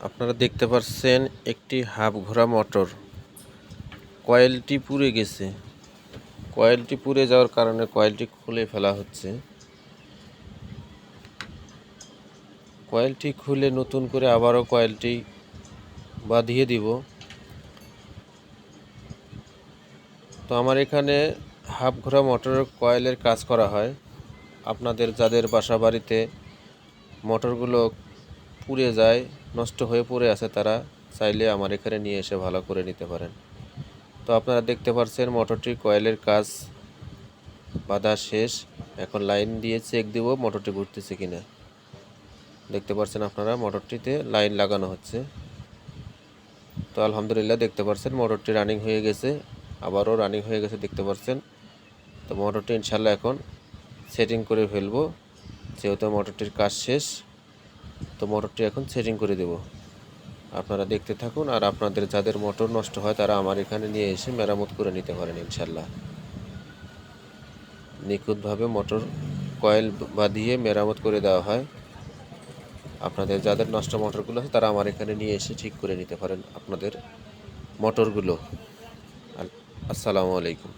আপনারা দেখতে পাচ্ছেন একটি হাফ ঘোরা মোটর কয়েলটি পুড়ে গেছে। কয়েলটি পুড়ে যাওয়ার কারণে কয়েলটি খুলে ফেলা হচ্ছে। কয়েলটি খুলে নতুন করে আবারও কয়েলটি বাঁধিয়ে দিব। তো আমার এখানে হাফ ঘোরা মোটরের কয়েলের কাজ করা হয়। আপনাদের যাদের বাসা বাড়িতে মোটরগুলো পুড়ে যায়, নষ্ট হয়ে পড়ে আছে, তারা চাইলে আমার এখানে নিয়ে এসে ভালো করে নিতে পারেন। তো আপনারা দেখতে পাচ্ছেন মোটরটির কয়েলের কাজ বাঁধা শেষ। এখন লাইন দিয়ে চেক দিব মোটরটি ঘুরতেছে কিনা। দেখতে পাচ্ছেন আপনারা মোটরটিতে লাইন লাগানো হচ্ছে। তো আলহামদুলিল্লাহ দেখতে পাচ্ছেন মোটরটি রানিং হয়ে গেছে, আবারও রানিং হয়ে গেছে দেখতে পাচ্ছেন। তো মোটরটি ইনশাল্লাহ এখন সেটিং করে ফেলবো, যেহেতু মোটরটির কাজ শেষ। তো মোটরটি এখন সেটিং করে দেব। আপনারা দেখতে থাকুন, আর আপনাদের যাদের মোটর নষ্ট হয় তারা আমার এখানে নিয়ে এসে মেরামত করে নিতে পারেন ইনশাল্লাহ। নিখুঁতভাবে মোটর কয়েল বাঁধিয়ে মেরামত করে দেওয়া হয়। আপনাদের যাদের নষ্ট মোটরগুলো আছে তারা আমার এখানে নিয়ে এসে ঠিক করে নিতে পারেন আপনাদের মোটরগুলো। আসসালামু আলাইকুম।